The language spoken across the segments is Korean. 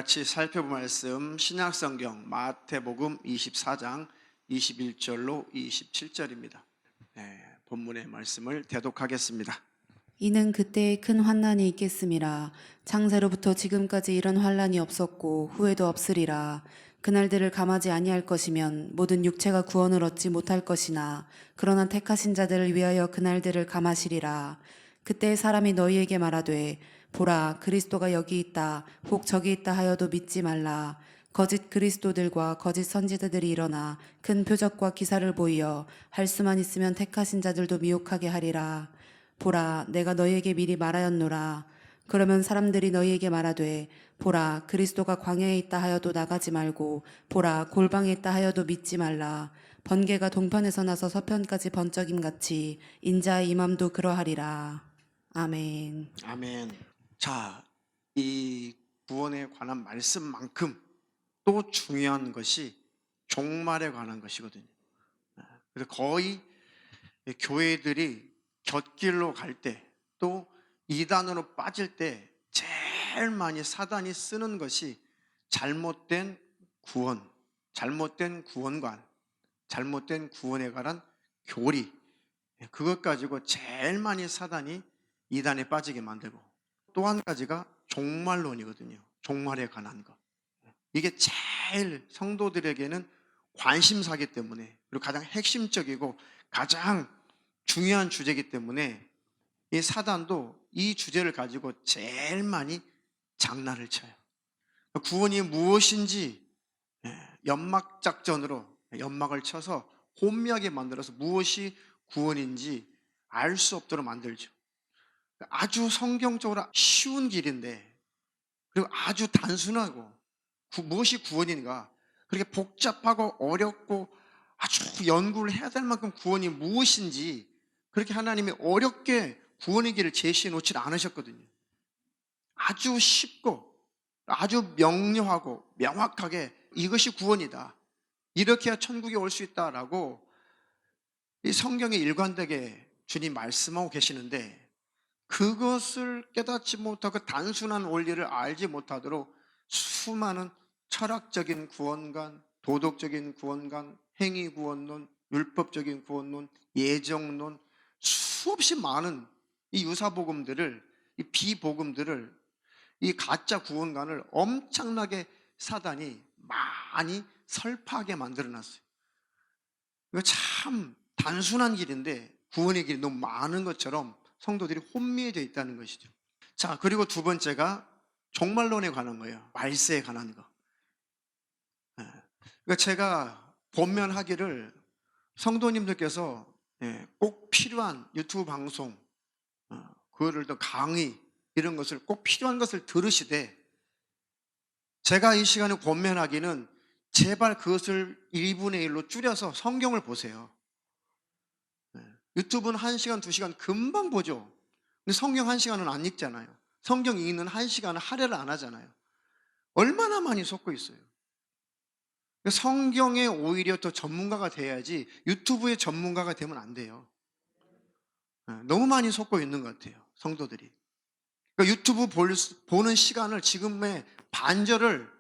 같이 살펴볼 말씀 신약성경 마태복음 24장 21절로 27절입니다. 본문의 말씀을 대독하겠습니다. 이는 그때에 큰 환난이 있겠음이라. 창세로부터 지금까지 이런 환난이 없었고 후에도 없으리라. 그날들을 감하지 아니할 것이면 모든 육체가 구원을 얻지 못할 것이나 그러나 택하신 자들을 위하여 그날들을 감하시리라. 그때 사람이 너희에게 말하되 보라 그리스도가 여기 있다 혹 저기 있다 하여도 믿지 말라. 거짓 그리스도들과 거짓 선지자들이 일어나 큰 표적과 기사를 보이어 할 수만 있으면 택하신 자들도 미혹하게 하리라. 보라 내가 너희에게 미리 말하였노라. 그러면 사람들이 너희에게 말하되 보라 그리스도가 광야에 있다 하여도 나가지 말고 보라 골방에 있다 하여도 믿지 말라. 번개가 동편에서 나서 서편까지 번쩍임 같이 인자의 임함도 그러하리라. 아멘. 아멘. 자, 이 구원에 관한 말씀만큼 또 중요한 것이 종말에 관한 것이거든요. 그래서 거의 교회들이 곁길로 갈 때 또 이단으로 빠질 때 제일 많이 사단이 쓰는 것이 잘못된 구원, 잘못된 구원관, 잘못된 구원에 관한 교리, 그것 가지고 제일 많이 사단이 이단에 빠지게 만들고, 또 한 가지가 종말론이거든요. 종말에 관한 것. 이게 제일 성도들에게는 관심사기 때문에, 그리고 가장 핵심적이고 가장 중요한 주제이기 때문에 이 사단도 이 주제를 가지고 제일 많이 장난을 쳐요. 구원이 무엇인지 연막 작전으로 연막을 쳐서 혼미하게 만들어서 무엇이 구원인지 알 수 없도록 만들죠. 아주 성경적으로 쉬운 길인데, 그리고 아주 단순하고 무엇이 구원인가, 그렇게 복잡하고 어렵고 아주 연구를 해야 될 만큼 구원이 무엇인지 그렇게 하나님이 어렵게 구원의 길을 제시해 놓지 않으셨거든요. 아주 쉽고 아주 명료하고 명확하게 이것이 구원이다, 이렇게 해야 천국에 올 수 있다라고 이 성경에 일관되게 주님 말씀하고 계시는데, 그것을 깨닫지 못하고 단순한 원리를 알지 못하도록 수많은 철학적인 구원관, 도덕적인 구원관, 행위구원론, 율법적인 구원론, 예정론, 수없이 많은 이 유사복음들을, 이 비복음들을, 이 가짜 구원관을 엄청나게 사단이 많이 설파하게 만들어놨어요. 이거 참 단순한 길인데 구원의 길이 너무 많은 것처럼 성도들이 혼미해져 있다는 것이죠. 자, 그리고 두 번째가 종말론에 관한 거예요. 말세에 관한 거. 그러니까 제가 권면하기를 성도님들께서 꼭 필요한 유튜브 방송, 그거를 또 강의, 이런 것을 꼭 필요한 것을 들으시되, 제가 이 시간에 권면하기는 제발 그것을 1분의 1로 줄여서 성경을 보세요. 유튜브는 1시간, 2시간 금방 보죠. 근데 성경 1시간은 안 읽잖아요. 성경 읽는 1시간은 할애를 안 하잖아요. 얼마나 많이 속고 있어요. 성경에 오히려 더 전문가가 돼야지 유튜브의 전문가가 되면 안 돼요. 너무 많이 속고 있는 것 같아요, 성도들이. 그러니까 유튜브 보는 시간을 지금의 반절을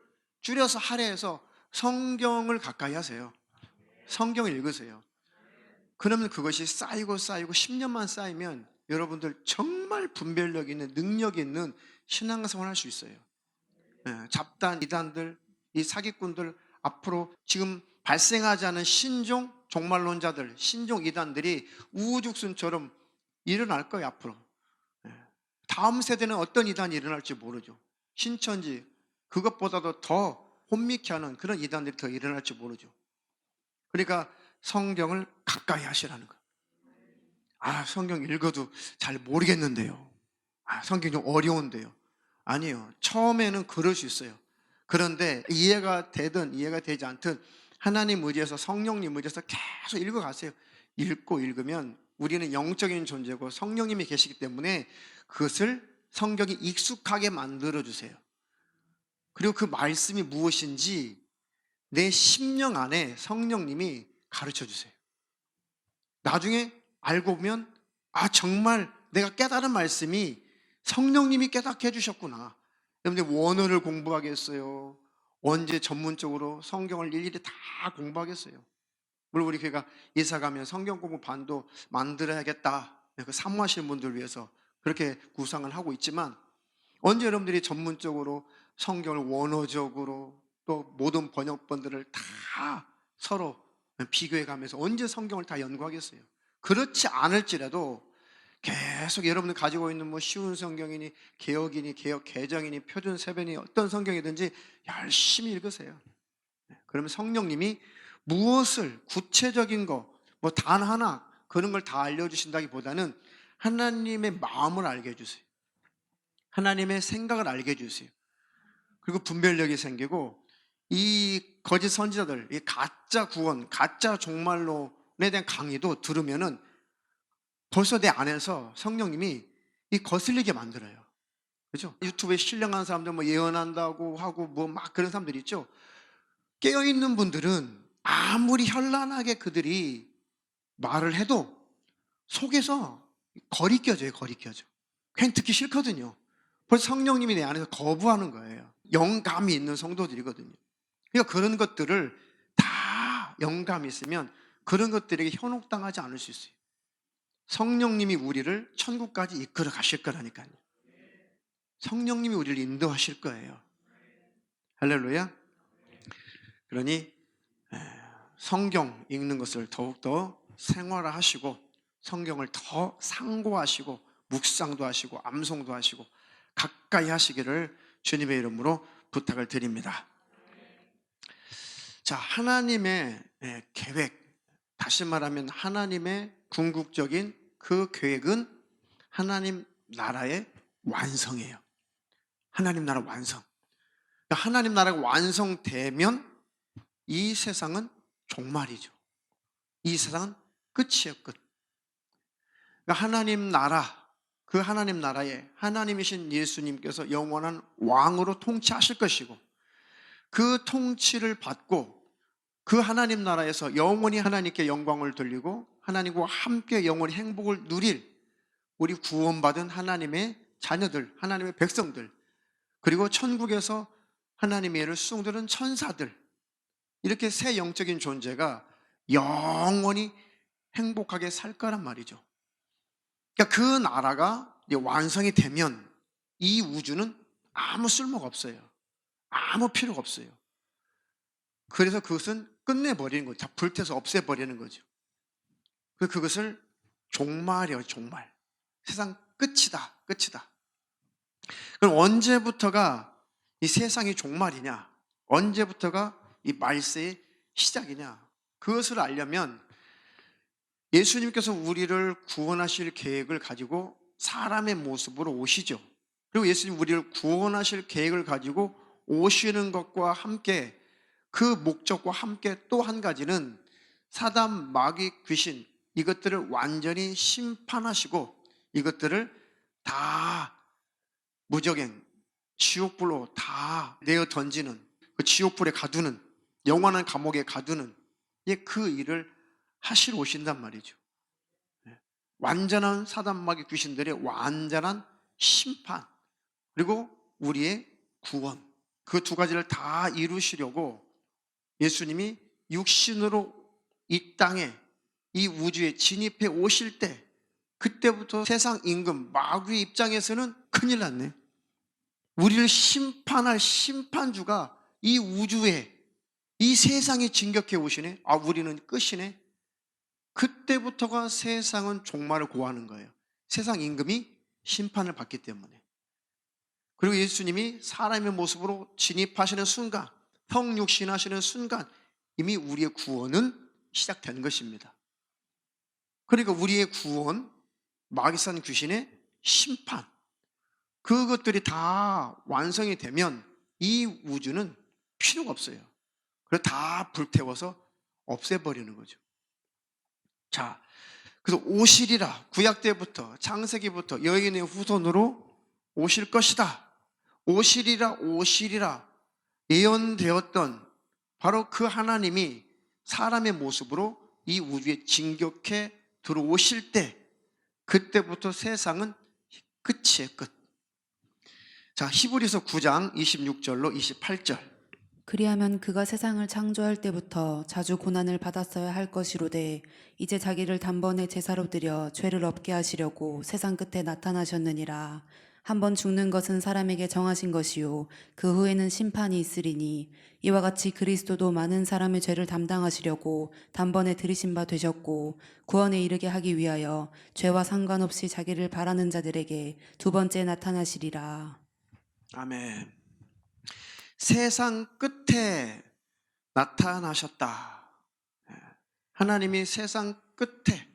줄여서 할애해서 성경을 가까이 하세요. 성경을 읽으세요. 그러면 그것이 쌓이고 쌓이고 10년만 쌓이면 여러분들 정말 분별력 있는, 능력 있는 신앙생활 할 수 있어요. 잡단 이단들, 이 사기꾼들, 앞으로 지금 발생하지 않은 신종 종말론자들, 신종 이단들이 우후죽순처럼 일어날 거예요, 앞으로. 다음 세대는 어떤 이단이 일어날지 모르죠. 신천지, 그것보다도 더 혼미케 하는 그런 이단들이 더 일어날지 모르죠. 그러니까 성경을 가까이 하시라는 거예요. 성경 읽어도 잘 모르겠는데요. 성경 좀 어려운데요. 아니요. 처음에는 그럴 수 있어요. 그런데 이해가 되든 이해가 되지 않든 하나님 의지해서, 성령님 의지해서 계속 읽어가세요. 읽고 읽으면 우리는 영적인 존재고 성령님이 계시기 때문에 그것을 성경이 익숙하게 만들어주세요. 그리고 그 말씀이 무엇인지 내 심령 안에 성령님이 가르쳐주세요. 나중에 알고 보면 정말 내가 깨달은 말씀이 성령님이 깨닫게 해주셨구나. 여러분들 원어를 공부하겠어요? 언제 전문적으로 성경을 일일이 다 공부하겠어요? 물론 우리 교회가 이사 가면 성경 공부 반도 만들어야겠다, 그 사모하시는 분들을 위해서 그렇게 구상을 하고 있지만, 언제 여러분들이 전문적으로 성경을 원어적으로 또 모든 번역본들을 다 서로 비교해 가면서 언제 성경을 다 연구하겠어요? 그렇지 않을지라도 계속 여러분들 가지고 있는 뭐 쉬운 성경이니 개역이니 개역 개정이니 표준 세변이 어떤 성경이든지 열심히 읽으세요. 그러면 성령님이 무엇을 구체적인 거 뭐 단 하나 그런 걸 다 알려주신다기보다는 하나님의 마음을 알게 해주세요. 하나님의 생각을 알게 해주세요. 그리고 분별력이 생기고, 이 거짓 선지자들, 이 가짜 구원, 가짜 종말론에 대한 강의도 들으면은 벌써 내 안에서 성령님이 이 거슬리게 만들어요. 그죠? 유튜브에 신령한 사람들 뭐 예언한다고 하고 뭐 막 그런 사람들 있죠? 깨어있는 분들은 아무리 현란하게 그들이 말을 해도 속에서 거리껴져요, 거리껴져. 그냥 듣기 싫거든요. 벌써 성령님이 내 안에서 거부하는 거예요. 영감이 있는 성도들이거든요. 그러니까 그런 것들을 다 영감이 있으면 그런 것들에게 현혹당하지 않을 수 있어요. 성령님이 우리를 천국까지 이끌어 가실 거라니까요. 성령님이 우리를 인도하실 거예요. 할렐루야. 그러니 성경 읽는 것을 더욱더 생활화하시고, 성경을 더 상고하시고 묵상도 하시고 암송도 하시고 가까이 하시기를 주님의 이름으로 부탁을 드립니다. 자, 하나님의 계획, 다시 말하면 하나님의 궁극적인 그 계획은 하나님 나라의 완성이에요. 하나님 나라 완성. 그러니까 하나님 나라가 완성되면 이 세상은 종말이죠. 이 세상은 끝이에요, 끝. 그러니까 하나님 나라, 그 하나님 나라에 하나님이신 예수님께서 영원한 왕으로 통치하실 것이고, 그 통치를 받고 그 하나님 나라에서 영원히 하나님께 영광을 돌리고 하나님과 함께 영원히 행복을 누릴 우리 구원받은 하나님의 자녀들, 하나님의 백성들, 그리고 천국에서 하나님의 일을 수송들은 천사들, 이렇게 새 영적인 존재가 영원히 행복하게 살 거란 말이죠. 그러니까 그 나라가 완성이 되면 이 우주는 아무 쓸모가 없어요. 아무 필요가 없어요. 그래서 그것은 끝내버리는 거죠. 다 불태워서 없애버리는 거죠. 그것을 종말이에요, 종말. 세상 끝이다, 끝이다. 그럼 언제부터가 이 세상이 종말이냐? 언제부터가 이 말세의 시작이냐? 그것을 알려면 예수님께서 우리를 구원하실 계획을 가지고 사람의 모습으로 오시죠. 그리고 예수님 우리를 구원하실 계획을 가지고 오시는 것과 함께, 그 목적과 함께 또 한 가지는 사단, 마귀, 귀신, 이것들을 완전히 심판하시고 이것들을 다 무적행, 지옥불로 다 내어 던지는, 그 지옥불에 가두는, 영원한 감옥에 가두는 그 일을 하시러 오신단 말이죠. 완전한 사단, 마귀, 귀신들의 완전한 심판, 그리고 우리의 구원, 그 두 가지를 다 이루시려고 예수님이 육신으로 이 땅에, 이 우주에 진입해 오실 때, 그때부터 세상 임금 마귀의 입장에서는 큰일 났네. 우리를 심판할 심판주가 이 우주에, 이 세상에 진격해 오시네. 아, 우리는 끝이네. 그때부터가 세상은 종말을 고하는 거예요. 세상 임금이 심판을 받기 때문에. 그리고 예수님이 사람의 모습으로 진입하시는 순간, 성육신하시는 순간 이미 우리의 구원은 시작된 것입니다. 그러니까 우리의 구원, 마귀산 귀신의 심판, 그것들이 다 완성이 되면 이 우주는 필요가 없어요. 그래서 다 불태워서 없애버리는 거죠. 자, 그래서 오시리라, 구약 때부터 창세기부터 여인의 후손으로 오실 것이다, 오시리라, 오시리라 예언되었던 바로 그 하나님이 사람의 모습으로 이 우주에 진격해 들어오실 때, 그때부터 세상은 끝이에요, 끝. 자, 히브리서 9장 26절로 28절. 그리하면 그가 세상을 창조할 때부터 자주 고난을 받았어야 할 것이로되 이제 자기를 단번에 제사로 드려 죄를 없게 하시려고 세상 끝에 나타나셨느니라. 한번 죽는 것은 사람에게 정하신 것이요 그 후에는 심판이 있으리니 이와 같이 그리스도도 많은 사람의 죄를 담당하시려고 단번에 들이신 바 되셨고 구원에 이르게 하기 위하여 죄와 상관없이 자기를 바라는 자들에게 두 번째 나타나시리라. 아멘. 세상 끝에 나타나셨다. 하나님이 세상 끝에,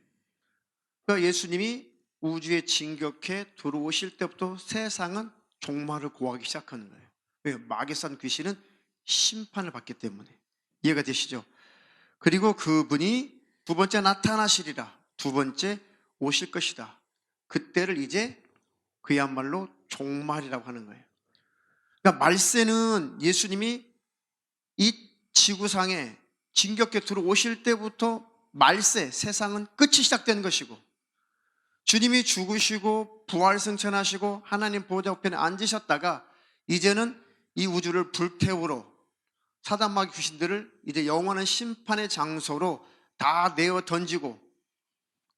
그러니까 예수님이 우주에 진격해 들어오실 때부터 세상은 종말을 고하기 시작하는 거예요. 왜요? 마귀산 귀신은 심판을 받기 때문에. 이해가 되시죠? 그리고 그분이 두 번째 나타나시리라. 두 번째 오실 것이다. 그때를 이제 그야말로 종말이라고 하는 거예요. 그러니까 말세는 예수님이 이 지구상에 진격해 들어오실 때부터 말세, 세상은 끝이 시작되는 것이고, 주님이 죽으시고 부활승천하시고 하나님 보좌 우편에 앉으셨다가 이제는 이 우주를 불태우러 사단마귀 귀신들을 이제 영원한 심판의 장소로 다 내어 던지고,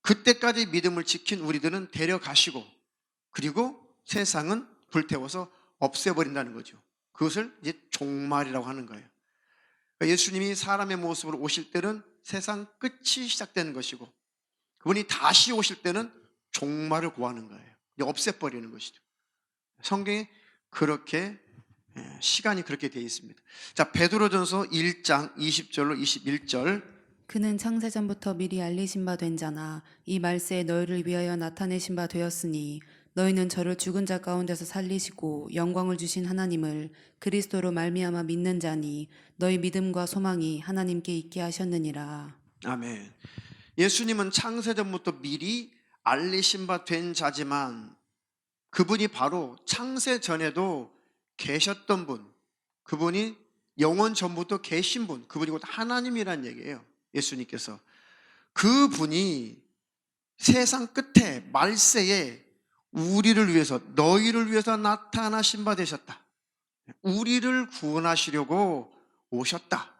그때까지 믿음을 지킨 우리들은 데려가시고, 그리고 세상은 불태워서 없애버린다는 거죠. 그것을 이제 종말이라고 하는 거예요. 그러니까 예수님이 사람의 모습으로 오실 때는 세상 끝이 시작되는 것이고, 그분이 다시 오실 때는 종말을 구하는 거예요. 이제 없애버리는 것이죠. 성경에 그렇게 시간이 그렇게 되어 있습니다. 자, 베드로전서 1장 20절로 21절. 그는 창세전부터 미리 알리신 바 된 자나 이 말세에 너희를 위하여 나타내신 바 되었으니 너희는 저를 죽은 자 가운데서 살리시고 영광을 주신 하나님을 그리스도로 말미암아 믿는 자니 너희 믿음과 소망이 하나님께 있게 하셨느니라. 아멘. 예수님은 창세전부터 미리 알리신 바 된 자지만 그분이 바로 창세전에도 계셨던 분, 그분이 영원 전부터 계신 분, 그분이 곧 하나님이란 얘기예요. 예수님께서. 그분이 세상 끝에 말세에 우리를 위해서, 너희를 위해서 나타나신 바 되셨다. 우리를 구원하시려고 오셨다.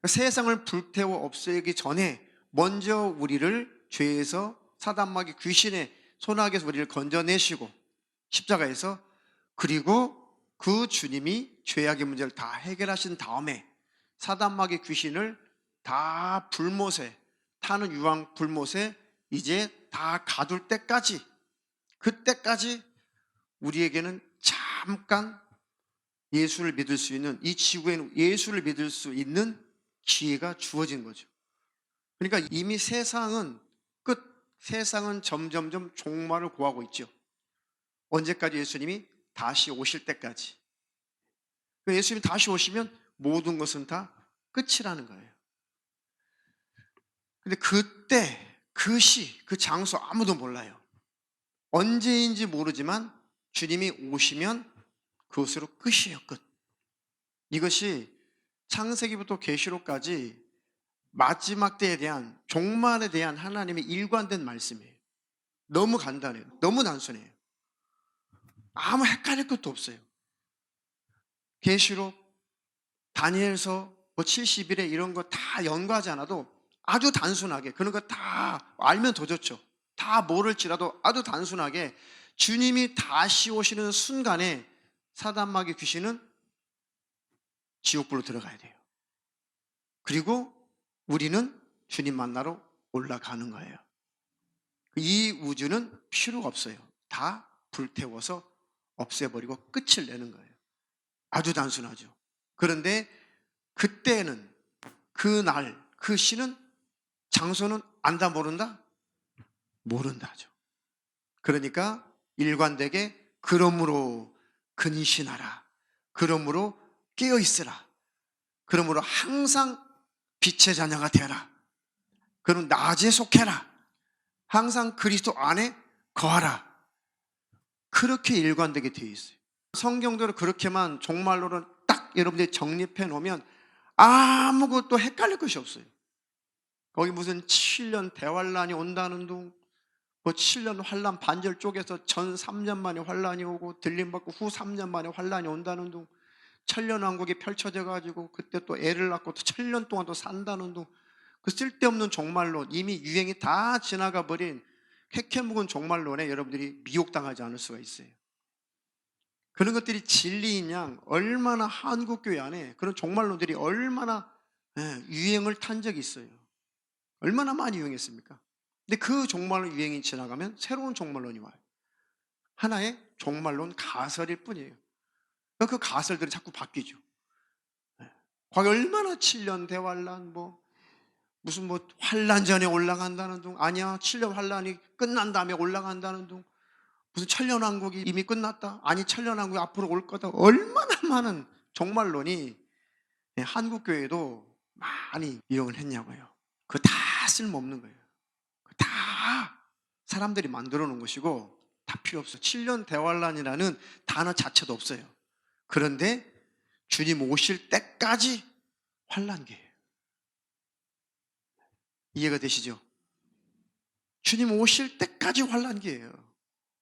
세상을 불태워 없애기 전에 먼저 우리를 죄에서, 사단마귀 귀신의 손아귀에서 우리를 건져내시고 십자가에서, 그리고 그 주님이 죄악의 문제를 다 해결하신 다음에 사단마귀 귀신을 다 불못에, 타는 유황 불못에 이제 다 가둘 때까지, 그때까지 우리에게는 잠깐 예수를 믿을 수 있는, 이 지구에는 예수를 믿을 수 있는 기회가 주어진 거죠. 그러니까 이미 세상은 끝, 세상은 점점점 종말을 고하고 있죠. 언제까지? 예수님이 다시 오실 때까지. 예수님이 다시 오시면 모든 것은 다 끝이라는 거예요. 근데 그때, 그 시, 그 장소 아무도 몰라요. 언제인지 모르지만 주님이 오시면 그것으로 끝이에요, 끝. 이것이 창세기부터 계시록까지 마지막 때에 대한, 종말에 대한 하나님의 일관된 말씀이에요. 너무 간단해요. 너무 단순해요. 아무 헷갈릴 것도 없어요. 계시록, 다니엘서, 뭐 70일에 이런 거 다 연구하지 않아도 아주 단순하게, 그런 거 다 알면 더 좋죠. 다 모를지라도 아주 단순하게 주님이 다시 오시는 순간에 사단마귀 귀신은 지옥불로 들어가야 돼요. 그리고 우리는 주님 만나러 올라가는 거예요. 이 우주는 필요가 없어요. 다 불태워서 없애버리고 끝을 내는 거예요. 아주 단순하죠. 그런데 그때는, 그날, 그 시는, 장소는 안다 모른다? 모른다죠. 그러니까 일관되게 그러므로 근신하라. 그러므로 깨어있으라. 그러므로 항상 빛의 자녀가 되라. 그럼 낮에 속해라. 항상 그리스도 안에 거하라. 그렇게 일관되게 되어 있어요. 성경대로 그렇게만 종말론을 딱 여러분들이 정립해 놓으면 아무것도 헷갈릴 것이 없어요. 거기 무슨 7년 대환란이 온다는 둥, 뭐 7년 환란 반절 쪼개서 전 3년 만에 환란이 오고 들림받고 후 3년 만에 환란이 온다는 둥, 천년왕국이 펼쳐져 가지고 그때 또 애를 낳고 또 7년 동안 또 산다는 둥, 그 쓸데없는 종말론, 이미 유행이 다 지나가 버린 캐캐묵은 종말론에 여러분들이 미혹당하지 않을 수가 있어요. 그런 것들이 진리인 양 얼마나 한국교회 안에 그런 종말론들이 얼마나 유행을 탄 적이 있어요. 얼마나 많이 유행했습니까? 근데 그 종말론 유행이 지나가면 새로운 종말론이 와요. 하나의 종말론 가설일 뿐이에요. 그 가설들이 자꾸 바뀌죠. 과거 얼마나 7년 대환란, 무슨 환란 전에 올라간다는 둥, 아니야 7년 환란이 끝난 다음에 올라간다는 둥, 무슨 천년왕국이 이미 끝났다, 아니 천년왕국이 앞으로 올 거다. 얼마나 많은 종말론이 한국교회도 많이 이용을 했냐고요. 그거 다 쓸모없는 거예요. 다 사람들이 만들어 놓은 것이고 다 필요 없어요. 7년 대환란이라는 단어 자체도 없어요. 그런데 주님 오실 때까지 환란기예요. 이해가 되시죠? 주님 오실 때까지 환란기예요.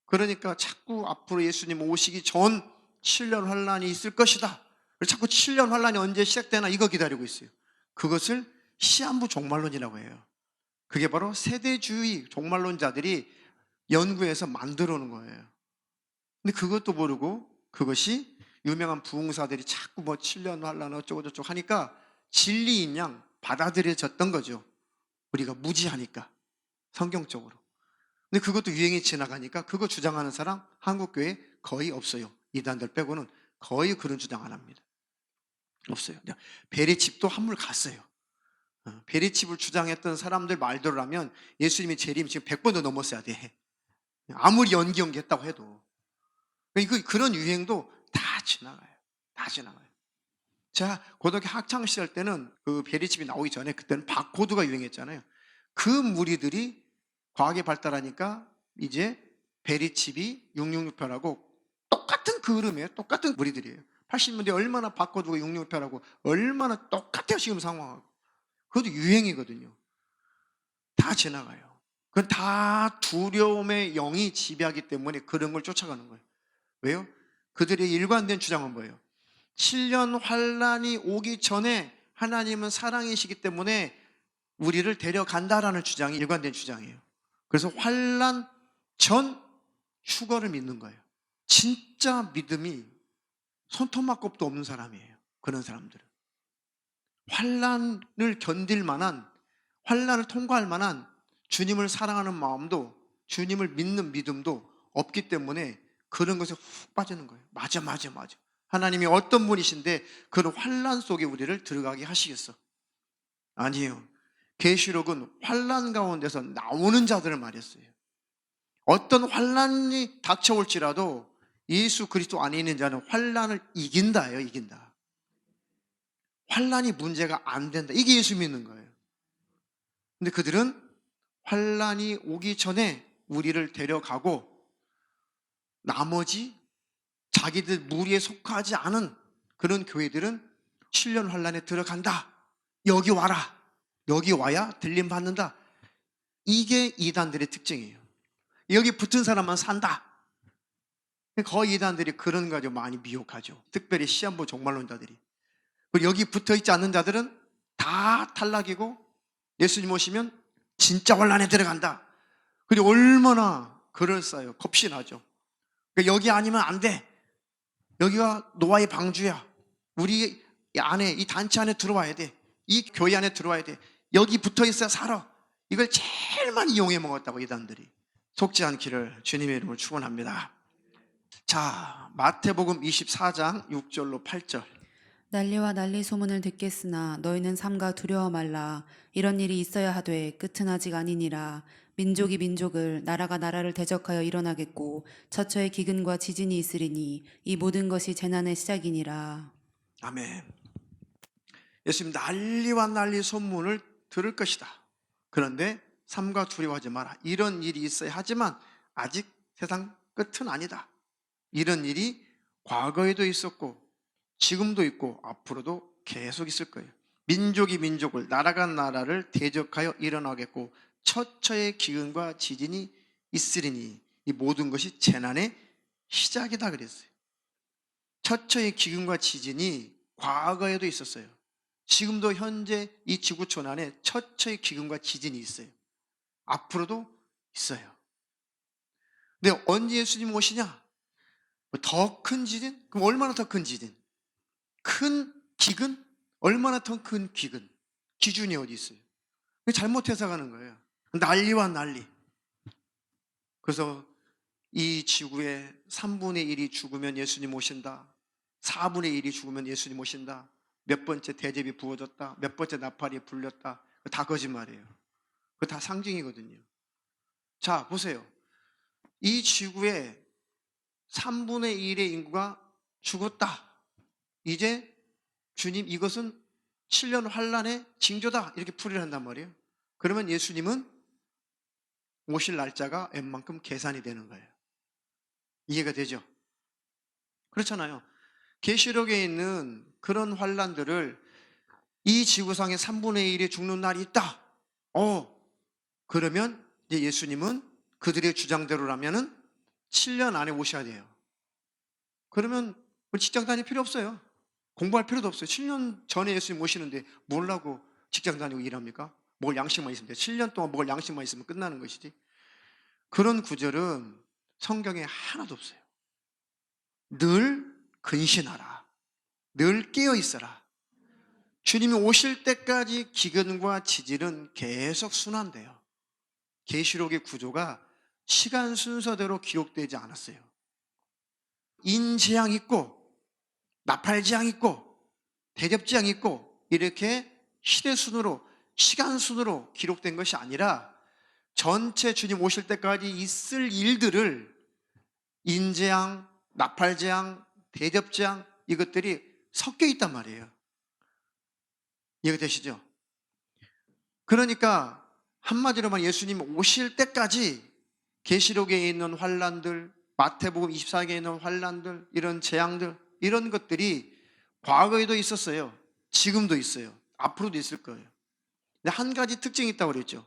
그러니까 자꾸 앞으로 예수님 오시기 전 7년 환란이 있을 것이다. 자꾸 7년 환란이 언제 시작되나 이거 기다리고 있어요. 그것을 시한부 종말론이라고 해요. 그게 바로 세대주의 종말론자들이 연구해서 만들어 놓은 거예요. 근데 그것도 모르고 그것이 유명한 부흥사들이 자꾸 7년 환란 어쩌고저쩌고 하니까 진리인 양 받아들여졌던 거죠. 우리가 무지하니까, 성경적으로. 근데 그것도 유행이 지나가니까 그거 주장하는 사람 한국교회에 거의 없어요. 이단들 빼고는 거의 그런 주장 안 합니다. 없어요. 베리칩도 한물 갔어요. 베리칩을 주장했던 사람들 말대로라면 예수님의 재림 지금 100번도 넘었어야 돼. 아무리 연기했다고 해도. 그런 유행도 다 지나가요. 다 지나가요. 자, 고등학교 학창시절 때는 그 베리칩이 나오기 전에 그때는 바코드가 유행했잖아요. 그 무리들이 과학이 발달하니까 이제 베리칩이 666편하고 똑같은 그림이에요. 똑같은 무리들이에요. 80년대 얼마나 바코드가 666편하고 얼마나 똑같아요. 지금 상황하고. 그것도 유행이거든요. 다 지나가요. 그건 다 두려움의 영이 지배하기 때문에 그런 걸 쫓아가는 거예요. 왜요? 그들의 일관된 주장은 뭐예요? 7년 환란이 오기 전에 하나님은 사랑이시기 때문에 우리를 데려간다라는 주장이 일관된 주장이에요. 그래서 환란 전 휴거를 믿는 거예요. 진짜 믿음이 손톱만큼도 없는 사람이에요. 그런 사람들은 환란을 견딜 만한, 환란을 통과할 만한 주님을 사랑하는 마음도, 주님을 믿는 믿음도 없기 때문에 그런 것에 훅 빠지는 거예요. 맞아. 하나님이 어떤 분이신데 그런 환란 속에 우리를 들어가게 하시겠어? 아니에요. 계시록은 환란 가운데서 나오는 자들을 말했어요. 어떤 환란이 닥쳐올지라도 예수 그리스도 안에 있는 자는 환란을 이긴다예요. 이긴다. 환란이 문제가 안 된다. 이게 예수 믿는 거예요. 근데 그들은 환란이 오기 전에 우리를 데려가고 나머지 자기들 무리에 속하지 않은 그런 교회들은 7년 환란에 들어간다. 여기 와라. 여기 와야 들림 받는다. 이게 이단들의 특징이에요. 여기 붙은 사람만 산다. 거의 이단들이 그런 거 가지고 많이 미혹하죠. 특별히 시한부 종말론자들이. 그리고 여기 붙어 있지 않는 자들은 다 탈락이고 예수님 오시면 진짜 환란에 들어간다. 그리고 얼마나 그럴싸해요. 겁신하죠. 그러니까 여기 아니면 안 돼. 여기가 노아의 방주야. 우리 안에, 이 단체 안에 들어와야 돼. 이 교회 안에 들어와야 돼. 여기 붙어 있어야 살아. 이걸 제일 많이 이용해 먹었다고 이단들이. 속지 않기를 주님의 이름으로 축원합니다. 자, 마태복음 24장 6절로 8절. 난리와 난리 소문을 듣겠으나 너희는 삼가 두려워 말라. 이런 일이 있어야 하되 끝은 아직 아니니라. 민족이 민족을, 나라가 나라를 대적하여 일어나겠고 처처에 기근과 지진이 있으리니 이 모든 것이 재난의 시작이니라. 아멘. 예수님 난리와 난리 소문을 들을 것이다. 그런데 삼가 두려워하지 마라. 이런 일이 있어야 하지만 아직 세상 끝은 아니다. 이런 일이 과거에도 있었고 지금도 있고 앞으로도 계속 있을 거예요. 민족이 민족을, 나라가 나라를 대적하여 일어나겠고 처처의 기근과 지진이 있으리니 이 모든 것이 재난의 시작이다 그랬어요. 처처의 기근과 지진이 과거에도 있었어요. 지금도 현재 이 지구촌 안에 처처의 기근과 지진이 있어요. 앞으로도 있어요. 근데 언제 예수님 오시냐? 더 큰 지진? 그럼 얼마나 더 큰 지진? 큰 기근? 얼마나 더 큰 기근? 기준이 어디 있어요? 잘못 해석하는 거예요. 난리와 난리. 그래서 이 지구의 3분의 1이 죽으면 예수님 오신다. 4분의 1이 죽으면 예수님 오신다. 몇 번째 대접이 부어졌다. 몇 번째 나팔이 불렸다. 다 거짓말이에요. 그거 다 상징이거든요. 자, 보세요. 이 지구의 3분의 1의 인구가 죽었다. 이제 주님 이것은 7년 환란의 징조다. 이렇게 풀이를 한단 말이에요. 그러면 예수님은 오실 날짜가 웬만큼 계산이 되는 거예요. 이해가 되죠? 그렇잖아요. 계시록에 있는 그런 환란들을 이 지구상의 3분의 1이 죽는 날이 있다. 그러면 이제 예수님은 그들의 주장대로라면은 7년 안에 오셔야 돼요. 그러면 직장 다닐 필요 없어요. 공부할 필요도 없어요. 7년 전에 예수님 오시는데 뭘라고 직장 다니고 일합니까? 먹을 양식만 있으면 돼요. 7년 동안 먹을 양식만 있으면 끝나는 것이지. 그런 구절은 성경에 하나도 없어요. 늘 근신하라. 늘 깨어 있어라. 주님이 오실 때까지 기근과 지진은 계속 순환돼요. 계시록의 구조가 시간 순서대로 기록되지 않았어요. 인재앙 있고 나팔재앙 있고 대접재앙 있고 이렇게 시대순으로 시간순으로 기록된 것이 아니라 전체 주님 오실 때까지 있을 일들을 인재앙, 나팔재앙, 대접재앙 이것들이 섞여 있단 말이에요. 이해가 되시죠? 그러니까 한마디로 말하면 예수님 오실 때까지 계시록에 있는 환란들, 마태복음 24장에 있는 환란들, 이런 재앙들, 이런 것들이 과거에도 있었어요. 지금도 있어요. 앞으로도 있을 거예요. 근데 한 가지 특징이 있다고 그랬죠.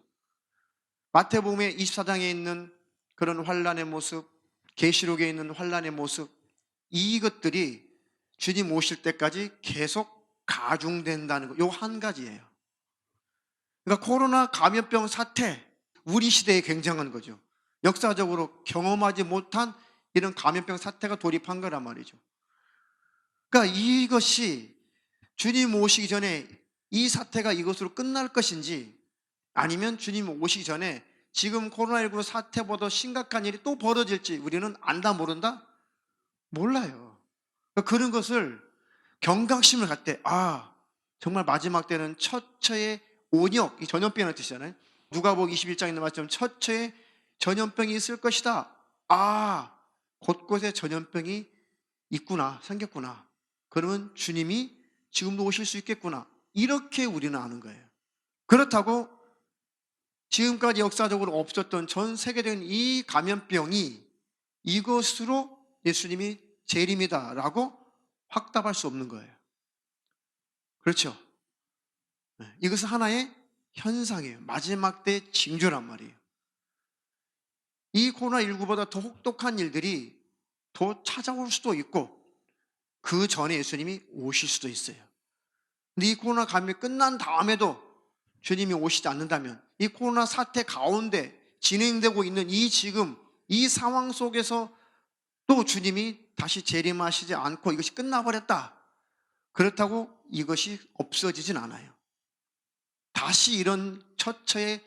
마태복음의 24장에 있는 그런 환란의 모습, 계시록에 있는 환란의 모습, 이것들이 주님 오실 때까지 계속 가중된다는 거. 요 한 가지예요. 그러니까 코로나 감염병 사태, 우리 시대에 굉장한 거죠. 역사적으로 경험하지 못한 이런 감염병 사태가 돌입한 거란 말이죠. 그러니까 이것이 주님 오시기 전에 이 사태가 이것으로 끝날 것인지 아니면 주님 오시기 전에 지금 코로나19 사태보다 심각한 일이 또 벌어질지 우리는 안다 모른다? 몰라요. 그러니까 그런 것을 경각심을 갖되 정말 마지막 때는 처처의 온역, 이 전염병이라는 뜻이잖아요. 누가복음 21장에 있는 말처럼 처처에 전염병이 있을 것이다. 곳곳에 전염병이 있구나, 생겼구나. 그러면 주님이 지금도 오실 수 있겠구나. 이렇게 우리는 아는 거예요. 그렇다고 지금까지 역사적으로 없었던 전 세계적인 이 감염병이 이것으로 예수님이 재림이다라고 확답할 수 없는 거예요. 그렇죠? 이것은 하나의 현상이에요. 마지막 때 징조란 말이에요. 이 코로나19보다 더 혹독한 일들이 더 찾아올 수도 있고 그 전에 예수님이 오실 수도 있어요. 근데 이 코로나 감염이 끝난 다음에도 주님이 오시지 않는다면 이 코로나 사태 가운데 진행되고 있는 이 지금 이 상황 속에서 또 주님이 다시 재림하시지 않고 이것이 끝나버렸다. 그렇다고 이것이 없어지진 않아요. 다시 이런 처처의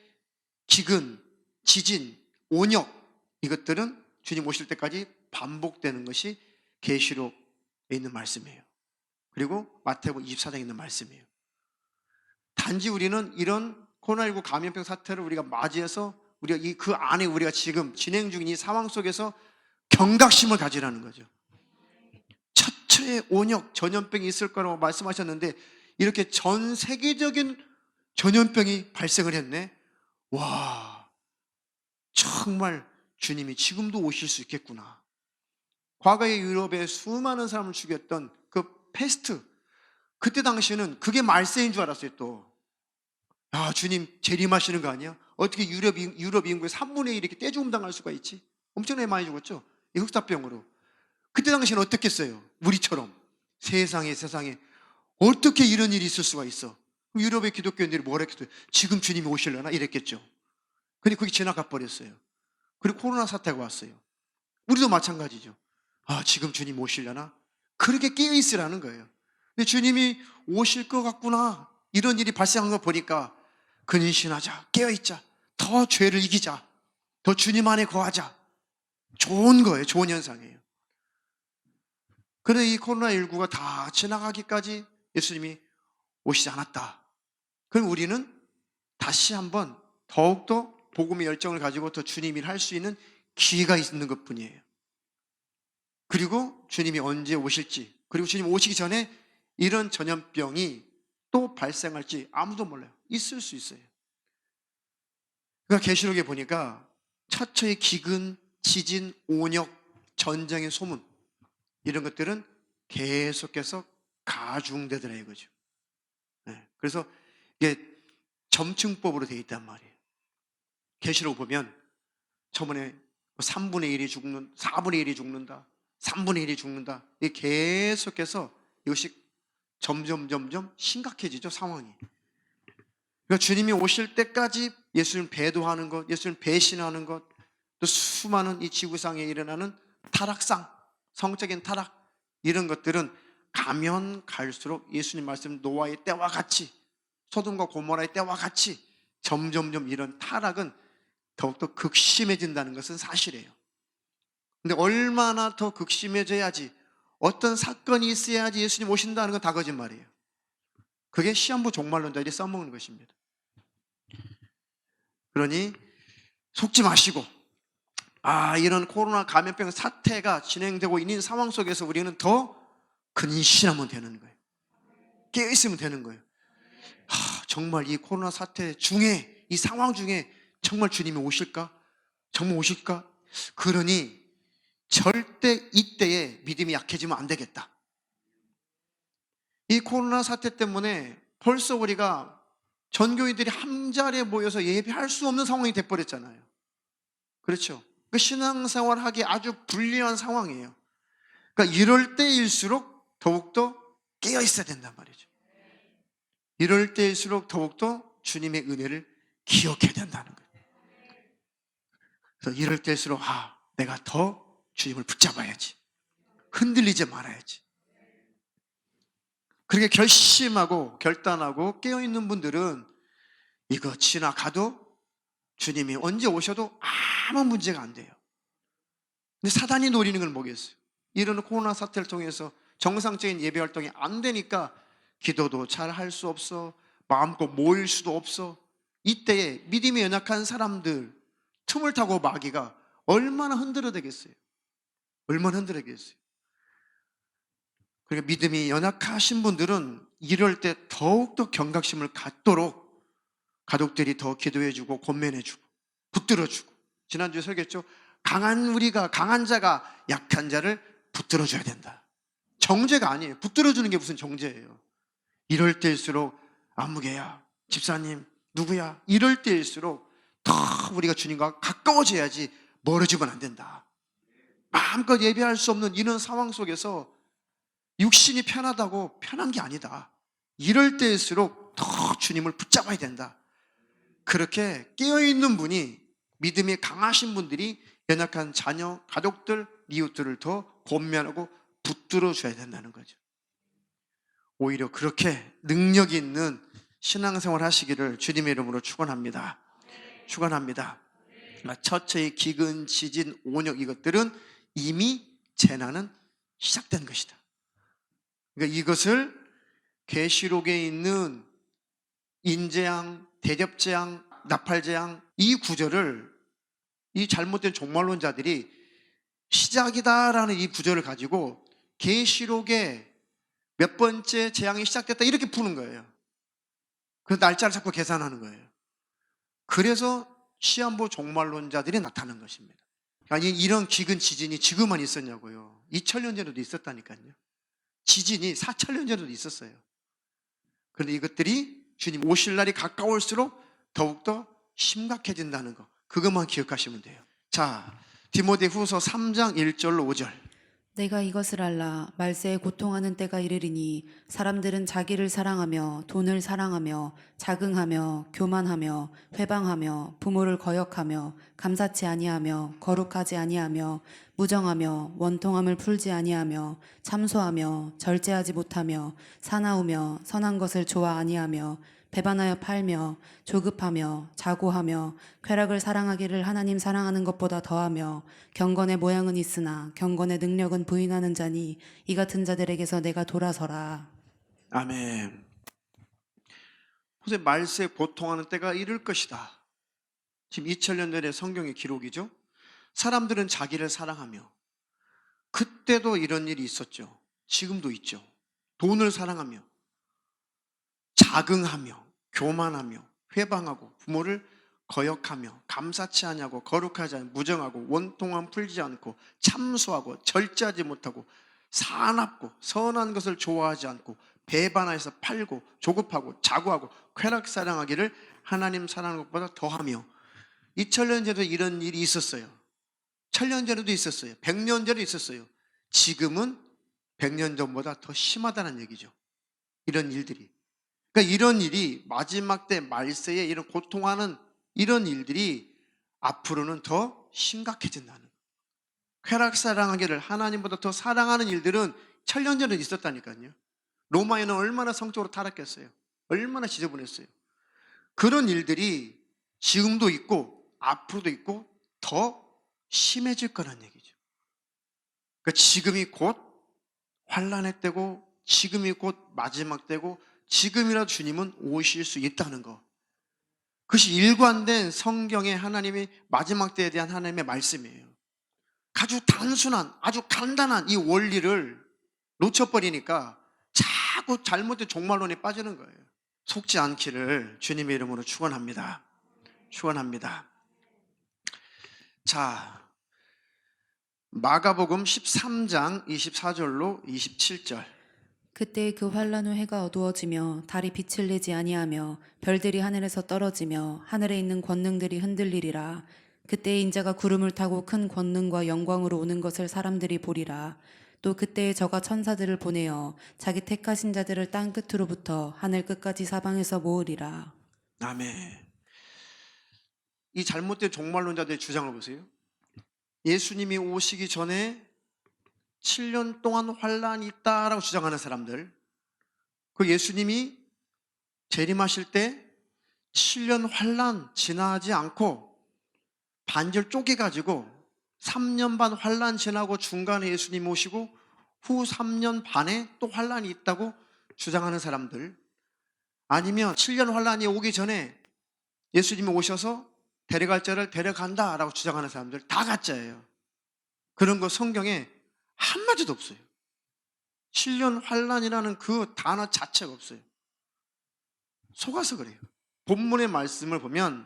기근, 지진, 온역 이것들은 주님 오실 때까지 반복되는 것이 계시록에 있는 말씀이에요. 그리고 마태복음 24장에 있는 말씀이에요. 단지 우리는 이런 코로나19 감염병 사태를 우리가 맞이해서 우리가 그 안에 우리가 지금 진행 중인 이 상황 속에서 경각심을 가지라는 거죠. 처처의 온역, 전염병이 있을 거라고 말씀하셨는데 이렇게 전 세계적인 전염병이 발생을 했네. 와, 정말 주님이 지금도 오실 수 있겠구나. 과거에 유럽에 수많은 사람을 죽였던 그 패스트, 그때 당시에는 그게 말세인 줄 알았어요. 또 주님 재림하시는 거 아니야? 어떻게 유럽 인구의 3분의 1이 이렇게 떼죽음 당할 수가 있지? 엄청나게 많이 죽었죠? 이 흑사병으로. 그때 당시에는 어떻겠어요? 우리처럼. 세상에 어떻게 이런 일이 있을 수가 있어? 유럽의 기독교인들이 뭐라 했겠어요? 지금 주님이 오실려나? 이랬겠죠. 근데 그게 지나가 버렸어요. 그리고 코로나 사태가 왔어요. 우리도 마찬가지죠. 아, 지금 주님 오실려나? 그렇게 깨어있으라는 거예요. 근데 주님이 오실 것 같구나. 이런 일이 발생한 거 보니까 근신하자, 깨어있자, 더 죄를 이기자, 더 주님 안에 거하자. 좋은 거예요. 좋은 현상이에요. 그런데 이 코로나19가 다 지나가기까지 예수님이 오시지 않았다. 그럼 우리는 다시 한번 더욱더 복음의 열정을 가지고 더 주님 일 할 수 있는 기회가 있는 것 뿐이에요. 그리고 주님이 언제 오실지, 그리고 주님 오시기 전에 이런 전염병이 또 발생할지 아무도 몰라요. 있을 수 있어요. 그러니까 계시록에 보니까 처처의 기근, 지진, 온역, 전쟁의 소문, 이런 것들은 계속해서 가중되더라 이거죠. 네. 그래서 이게 점층법으로 되어 있단 말이에요. 계시록 보면 저번에 3분의 1이 죽는, 4분의 1이 죽는다, 3분의 1이 죽는다. 이게 계속해서 이것이 점점 심각해지죠, 상황이. 그러니까 주님이 오실 때까지 예수님 배도하는 것, 예수님 배신하는 것, 또 수많은 이 지구상에 일어나는 타락상, 성적인 타락, 이런 것들은 가면 갈수록 예수님 말씀 노아의 때와 같이, 소돔과 고모라의 때와 같이 점점 이런 타락은 더욱더 극심해진다는 것은 사실이에요. 근데 얼마나 더 극심해져야지, 어떤 사건이 있어야지 예수님 오신다는 건 다 거짓말이에요. 그게 시한부 종말론자들이 써먹는 것입니다. 그러니 속지 마시고, 이런 코로나 감염병 사태가 진행되고 있는 상황 속에서 우리는 더 근신하면 되는 거예요. 깨어있으면 되는 거예요. 정말 이 코로나 사태 중에, 이 상황 중에 정말 주님이 오실까? 정말 오실까? 그러니 절대 이때에 믿음이 약해지면 안 되겠다. 이 코로나 사태 때문에 벌써 우리가 전교인들이 한 자리에 모여서 예배할 수 없는 상황이 돼버렸잖아요. 그렇죠? 그 신앙생활 하기 아주 불리한 상황이에요. 그러니까 이럴 때일수록 더욱더 깨어 있어야 된단 말이죠. 이럴 때일수록 더욱더 주님의 은혜를 기억해야 된다는 거예요. 그래서 이럴 때일수록 내가 더 주님을 붙잡아야지. 흔들리지 말아야지. 그렇게 결심하고 결단하고 깨어있는 분들은 이거 지나가도 주님이 언제 오셔도 아무 문제가 안 돼요. 근데 사단이 노리는 건 뭐겠어요? 이런 코로나 사태를 통해서 정상적인 예배 활동이 안 되니까 기도도 잘 할 수 없어, 마음껏 모일 수도 없어. 이때에 믿음이 연약한 사람들 틈을 타고 마귀가 얼마나 흔들어 되겠어요? 얼마나 흔들어 되겠어요? 그러니까 믿음이 연약하신 분들은 이럴 때 더욱더 경각심을 갖도록 가족들이 더 기도해주고 권면해주고 붙들어주고, 지난주에 설교했죠. 강한 자가 약한 자를 붙들어줘야 된다. 정죄가 아니에요. 붙들어주는 게 무슨 정죄예요. 이럴 때일수록 안무개야, 집사님, 누구야, 이럴 때일수록 더 우리가 주님과 가까워져야지 멀어지면 안 된다. 마음껏 예배할 수 없는 이런 상황 속에서 육신이 편하다고 편한 게 아니다. 이럴 때일수록 더 주님을 붙잡아야 된다. 그렇게 깨어있는 분이, 믿음이 강하신 분들이 연약한 자녀, 가족들, 이웃들을 더 권면하고 붙들어줘야 된다는 거죠. 오히려 그렇게 능력 있는 신앙생활 하시기를 주님의 이름으로 축원합니다. 축원합니다. 처처의 기근, 지진, 온역, 이것들은 이미 재난은 시작된 것이다. 그러니까 이것을 계시록에 있는 인재앙, 대접재앙, 나팔재앙, 이 구절을 이 잘못된 종말론자들이 시작이다라는 이 구절을 가지고 계시록에 몇 번째 재앙이 시작됐다 이렇게 푸는 거예요. 그래서 날짜를 자꾸 계산하는 거예요. 그래서 시한부 종말론자들이 나타난 것입니다. 아니, 이런 기근 지진이 지금만 있었냐고요. 2000년 전에도 있었다니까요. 지진이 4000년 전에도 있었어요. 그런데 이것들이 주님 오실 날이 가까울수록 더욱더 심각해진다는 거, 그것만 기억하시면 돼요. 자, 디모데후서 3장 1절로 5절. 내가 이것을 알라. 말세에 고통하는 때가 이르리니 사람들은 자기를 사랑하며 돈을 사랑하며 자긍하며 교만하며 회방하며 부모를 거역하며 감사치 아니하며 거룩하지 아니하며 무정하며 원통함을 풀지 아니하며 참소하며 절제하지 못하며 사나우며 선한 것을 좋아 아니하며 배반하여 팔며 조급하며 자고하며 쾌락을 사랑하기를 하나님 사랑하는 것보다 더하며 경건의 모양은 있으나 경건의 능력은 부인하는 자니 이 같은 자들에게서 내가 돌아서라. 아멘. 보세요. 말세에 고통하는 때가 이를 것이다. 지금 2000년 전의 성경의 기록이죠. 사람들은 자기를 사랑하며, 그때도 이런 일이 있었죠. 지금도 있죠. 돈을 사랑하며 자긍하며 교만하며 회방하고 부모를 거역하며 감사치 아니하고 거룩하지 않고 무정하고 원통함 풀지 않고 참소하고 절제하지 못하고 사납고 선한 것을 좋아하지 않고 배반하여서 팔고 조급하고 자고하고 쾌락 사랑하기를 하나님 사랑하는 것보다 더하며. 2000년 전에도 이런 일이 있었어요. 1000년 전에도 있었어요. 100년 전에도 있었어요. 지금은 100년 전보다 더 심하다는 얘기죠. 이런 일들이. 그러니까 이런 일이 마지막 때 말세에 이런 고통하는 이런 일들이 앞으로는 더 심각해진다는 거예요. 쾌락 사랑하기를 하나님보다 더 사랑하는 일들은 1000년 전에 있었다니까요. 로마에는 얼마나 성적으로 타락했어요. 얼마나 지저분했어요. 그런 일들이 지금도 있고 앞으로도 있고 더 심해질 거란 얘기죠. 그러니까 지금이 곧 환난의 때고 지금이 곧 마지막 때고 지금이라도 주님은 오실 수 있다는 거. 그것이 일관된 성경의 하나님의 마지막 때에 대한 하나님의 말씀이에요. 아주 단순한, 아주 간단한 이 원리를 놓쳐버리니까 자꾸 잘못된 종말론에 빠지는 거예요. 속지 않기를 주님의 이름으로 축원합니다. 축원합니다. 자, 마가복음 13장 24절로 27절. 그때 그 환란 후 해가 어두워지며 달이 빛을 내지 아니하며 별들이 하늘에서 떨어지며 하늘에 있는 권능들이 흔들리리라. 그때 인자가 구름을 타고 큰 권능과 영광으로 오는 것을 사람들이 보리라. 또 그때에 저가 천사들을 보내어 자기 택하신 자들을 땅 끝으로부터 하늘 끝까지 사방에서 모으리라. 아멘. 이 잘못된 종말론자들의 주장을 보세요. 예수님이 오시기 전에 7년 동안 환란이 있다라고 주장하는 사람들, 그 예수님이 재림하실 때 7년 환란 지나지 않고 반절 쪼개가지고 3년 반 환란 지나고 중간에 예수님 오시고 후 3년 반에 또 환란이 있다고 주장하는 사람들, 아니면 7년 환란이 오기 전에 예수님이 오셔서 데려갈 자를 데려간다라고 주장하는 사람들, 다 가짜예요. 그런 거 성경에 한마디도 없어요. 7년 환란이라는 그 단어 자체가 없어요. 속아서 그래요. 본문의 말씀을 보면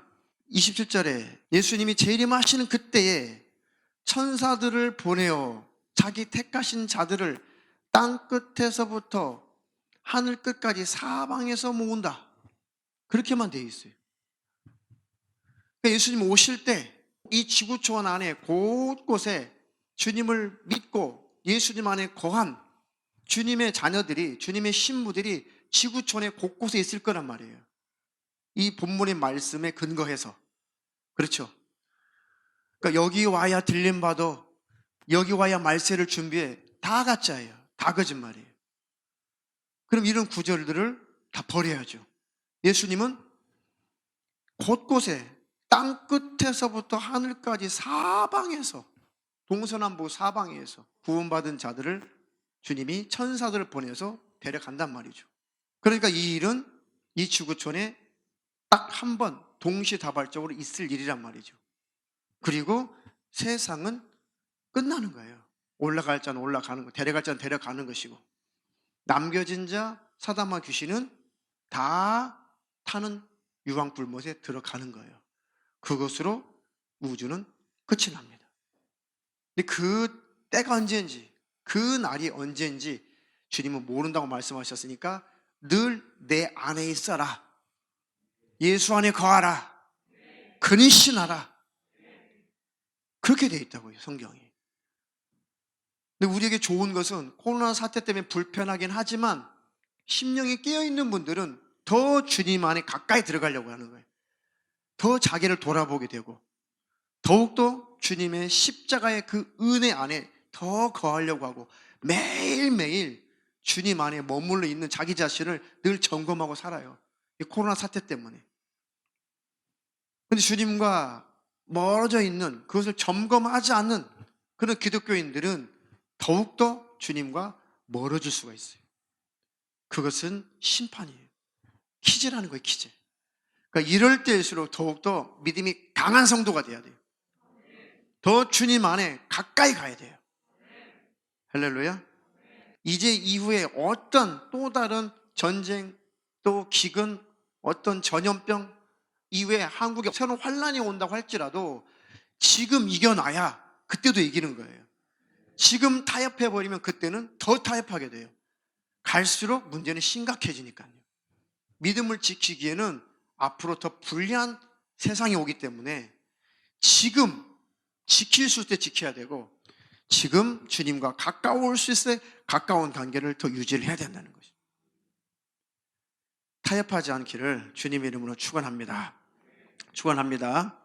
27절에 예수님이 재림하시는 그때에 천사들을 보내어 자기 택하신 자들을 땅 끝에서부터 하늘 끝까지 사방에서 모은다. 그렇게만 되어 있어요. 그러니까 예수님 오실 때 이 지구촌 안에 곳곳에 주님을 믿고 예수님 안에 거한 주님의 자녀들이, 주님의 신부들이 지구촌에 곳곳에 있을 거란 말이에요. 이 본문의 말씀에 근거해서. 그렇죠. 그러니까 여기 와야 들림받아, 여기 와야 말세를 준비해, 다 가짜예요. 다 거짓말이에요. 그럼 이런 구절들을 다 버려야죠. 예수님은 곳곳에 땅 끝에서부터 하늘까지 사방에서, 동서남북 사방에서 구원받은 자들을 주님이 천사들을 보내서 데려간단 말이죠. 그러니까 이 일은 이 지구촌에 딱 한 번 동시다발적으로 있을 일이란 말이죠. 그리고 세상은 끝나는 거예요. 올라갈 자는 올라가는 거, 데려갈 자는 데려가는 것이고, 남겨진 자 사다마 귀신은 다 타는 유황불못에 들어가는 거예요. 그것으로 우주는 끝이 납니다. 근데 그 때가 언제인지, 그 날이 언제인지 주님은 모른다고 말씀하셨으니까 늘 내 안에 있어라. 예수 안에 거하라. 근신하라. 그렇게 되어 있다고요, 성경이. 근데 우리에게 좋은 것은 코로나 사태 때문에 불편하긴 하지만 심령이 깨어있는 분들은 더 주님 안에 가까이 들어가려고 하는 거예요. 더 자기를 돌아보게 되고 더욱더 주님의 십자가의 그 은혜 안에 더 거하려고 하고 매일매일 주님 안에 머물러 있는 자기 자신을 늘 점검하고 살아요. 이 코로나 사태 때문에. 근데 주님과 멀어져 있는, 그것을 점검하지 않는 그런 기독교인들은 더욱더 주님과 멀어질 수가 있어요. 그것은 심판이에요. 키즈라는 거예요, 키즈. 그러니까 이럴 때일수록 더욱더 믿음이 강한 성도가 돼야 돼요. 더 주님 안에 가까이 가야 돼요. 할렐루야. 이제 이후에 어떤 또 다른 전쟁, 또 기근, 어떤 전염병 이후에 한국에 새로운 환란이 온다고 할지라도 지금 이겨놔야 그때도 이기는 거예요. 지금 타협해버리면 그때는 더 타협하게 돼요. 갈수록 문제는 심각해지니까요. 믿음을 지키기에는 앞으로 더 불리한 세상이 오기 때문에 지금 지킬 수 있을 때 지켜야 되고, 지금 주님과 가까울 수 있을 때 가까운 관계를 더 유지를 해야 된다는 것이죠. 타협하지 않기를 주님의 이름으로 축원합니다. 축원합니다.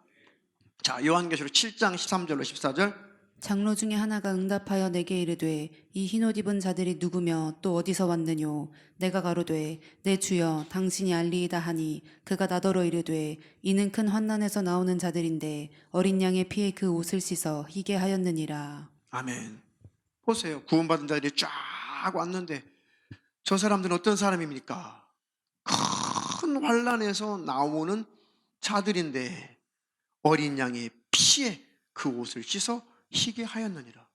자, 요한계시록 7장 13절로 14절. 장로 중에 하나가 응답하여 내게 이르되 이 흰옷 입은 자들이 누구며 또 어디서 왔느뇨? 내가 가로되 내 주여 당신이 알리이다 하니 그가 나더러 이르되 이는 큰 환난에서 나오는 자들인데 어린 양의 피에 그 옷을 씻어 희게 하였느니라. 아멘. 보세요. 구원받은 자들이 쫙 왔는데 저 사람들은 어떤 사람입니까? 큰 환난에서 나오는 자들인데 어린 양의 피에 그 옷을 씻어 희게 하였느니라.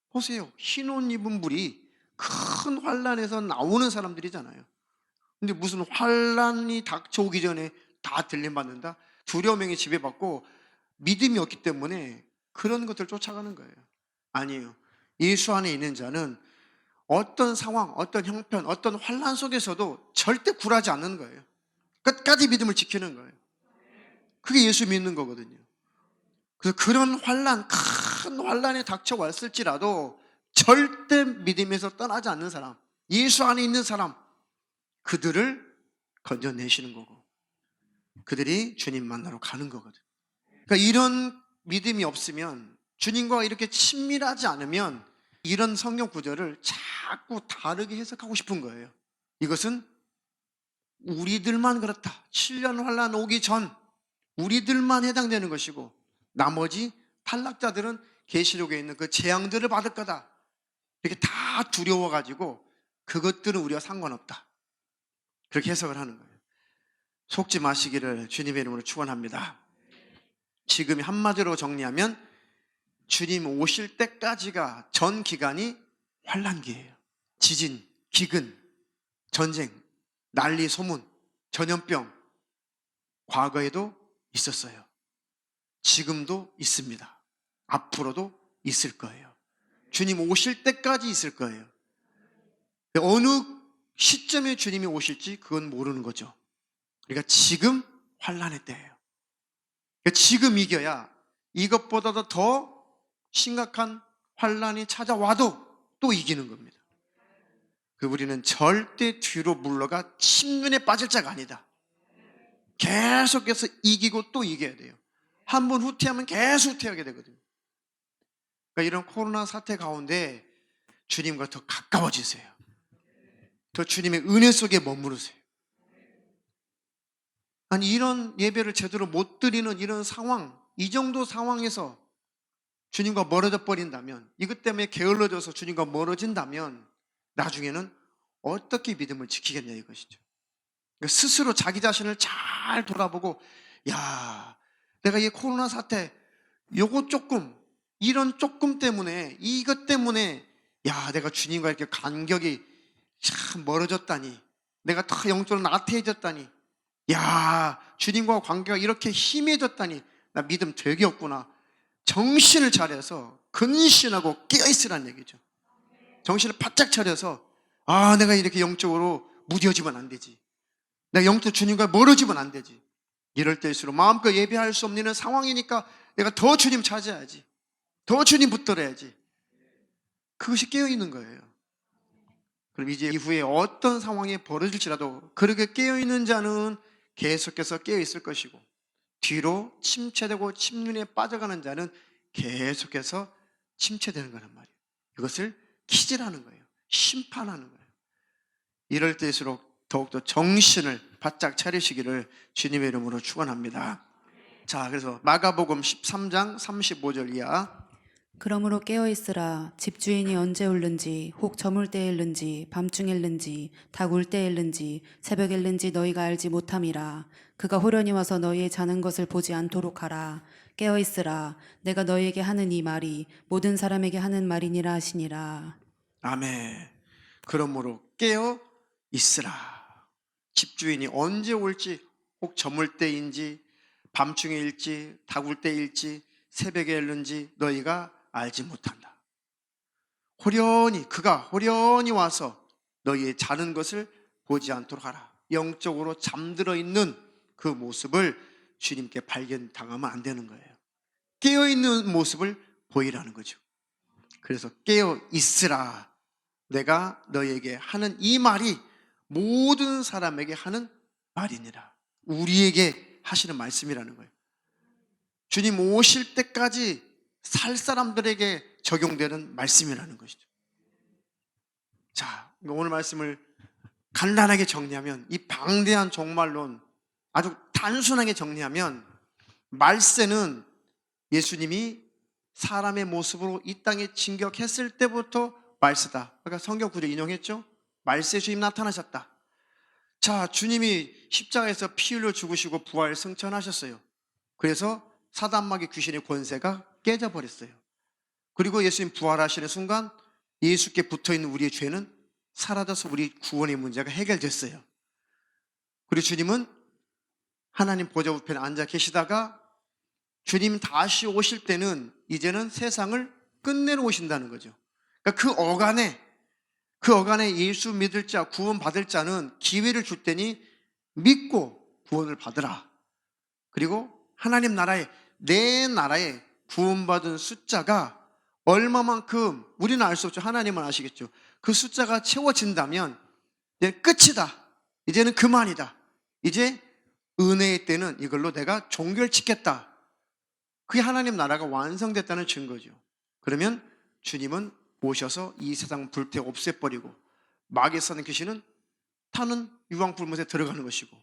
보세요. 흰 옷 입은 불이 큰 환난에서 나오는 사람들이잖아요. 근데 무슨 환난이 닥쳐오기 전에 다 들림받는다? 두려움에 지배받고 믿음이 없기 때문에 그런 것들 쫓아가는 거예요. 아니에요. 예수 안에 있는 자는 어떤 상황, 어떤 형편, 어떤 환난 속에서도 절대 굴하지 않는 거예요. 끝까지 믿음을 지키는 거예요. 그게 예수 믿는 거거든요. 그래서 그런 환난, 큰 환난에 닥쳐왔을지라도 절대 믿음에서 떠나지 않는 사람, 예수 안에 있는 사람, 그들을 건져내시는 거고 그들이 주님 만나러 가는 거거든. 그러니까 이런 믿음이 없으면, 주님과 이렇게 친밀하지 않으면 이런 성경 구절을 자꾸 다르게 해석하고 싶은 거예요. 이것은 우리들만 그렇다. 7년 환난 오기 전 우리들만 해당되는 것이고 나머지 탈락자들은 계시록에 있는 그 재앙들을 받을 거다. 이렇게 다 두려워가지고 그것들은 우리와 상관없다. 그렇게 해석을 하는 거예요. 속지 마시기를 주님의 이름으로 축원합니다. 지금 한마디로 정리하면 주님 오실 때까지가 전 기간이 환난기예요. 지진, 기근, 전쟁, 난리, 소문, 전염병 과거에도 있었어요. 지금도 있습니다. 앞으로도 있을 거예요. 주님 오실 때까지 있을 거예요. 어느 시점에 주님이 오실지 그건 모르는 거죠. 그러니까 지금 환난의 때예요. 그러니까 지금 이겨야 이것보다도 더 심각한 환난이 찾아와도 또 이기는 겁니다. 우리는 절대 뒤로 물러가 침륜에 빠질 자가 아니다. 계속해서 이기고 또 이겨야 돼요. 한 번 후퇴하면 계속 후퇴하게 되거든요. 그러니까 이런 코로나 사태 가운데 주님과 더 가까워지세요. 더 주님의 은혜 속에 머무르세요. 아니, 이런 예배를 제대로 못 드리는 이런 상황, 이 정도 상황에서 주님과 멀어져 버린다면, 이것 때문에 게을러져서 주님과 멀어진다면 나중에는 어떻게 믿음을 지키겠냐 이것이죠. 그러니까 스스로 자기 자신을 잘 돌아보고, 야, 내가 이 코로나 사태 요거 조금, 이런 조금 때문에, 이것 때문에 야, 내가 주님과 이렇게 간격이 참 멀어졌다니, 내가 더 영적으로 나태해졌다니, 야, 주님과 관계가 이렇게 희미해졌다니, 나 믿음 되게 없구나. 정신을 차려서 근신하고 깨어있으라는 얘기죠. 정신을 바짝 차려서, 아, 내가 이렇게 영적으로 무뎌지면 안 되지. 내가 영적 주님과 멀어지면 안 되지. 이럴 때일수록 마음껏 예배할 수 없는 상황이니까 내가 더 주님 찾아야지, 더 주님 붙들어야지. 그것이 깨어있는 거예요. 그럼 이제 이후에 어떤 상황이 벌어질지라도 그렇게 깨어있는 자는 계속해서 깨어있을 것이고, 뒤로 침체되고 침륜에 빠져가는 자는 계속해서 침체되는 거란 말이에요. 이것을 키질하는 거예요. 심판하는 거예요. 이럴 때일수록 더욱더 정신을 바짝 차리시기를 주님의 이름으로 축원합니다. 자, 그래서 마가복음 13장 35절 이하. 그러므로 깨어있으라. 집주인이 언제 울는지, 혹 저물 때일는지, 밤중일는지, 닭 울 때일는지, 새벽일는지 너희가 알지 못함이라. 그가 호련히 와서 너희의 자는 것을 보지 않도록 하라. 깨어있으라. 내가 너희에게 하는 이 말이 모든 사람에게 하는 말이니라 하시니라. 아멘. 그러므로 깨어 있으라. 집주인이 언제 올지, 혹 저물 때인지, 밤중에일지, 닭 울 때일지, 새벽에 일는지 너희가 알지 못한다. 그가 호련히 와서 너희의 자는 것을 보지 않도록 하라. 영적으로 잠들어 있는 그 모습을 주님께 발견당하면 안 되는 거예요. 깨어있는 모습을 보이라는 거죠. 그래서 깨어 있으라. 내가 너희에게 하는 이 말이 모든 사람에게 하는 말이니라. 우리에게 하시는 말씀이라는 거예요. 주님 오실 때까지 살 사람들에게 적용되는 말씀이라는 것이죠. 자, 오늘 말씀을 간단하게 정리하면, 이 방대한 종말론 아주 단순하게 정리하면, 말세는 예수님이 사람의 모습으로 이 땅에 진격했을 때부터 말세다. 그러니까 성경 구절 인용했죠. 말세 주님 나타나셨다. 자, 주님이 십자가에서 피 흘려 죽으시고 부활 승천하셨어요. 그래서 사단마귀 귀신의 권세가 깨져버렸어요. 그리고 예수님 부활하시는 순간 예수께 붙어있는 우리의 죄는 사라져서 우리 구원의 문제가 해결됐어요. 그리고 주님은 하나님 보좌 우편에 앉아 계시다가 주님 다시 오실 때는 이제는 세상을 끝내러 오신다는 거죠. 그러니까 그 어간에 예수 믿을 자, 구원 받을 자는 기회를 줄 테니 믿고 구원을 받으라. 그리고 하나님 나라에, 내 나라에 구원받은 숫자가 얼마만큼 우리는 알 수 없죠. 하나님은 아시겠죠. 그 숫자가 채워진다면 이제 끝이다. 이제는 그만이다. 이제 은혜의 때는 이걸로 내가 종결 짓겠다. 그게 하나님 나라가 완성됐다는 증거죠. 그러면 주님은 오셔서 이 세상 불태 없애버리고 마귀에 사는 귀신은 타는 유황불못에 들어가는 것이고,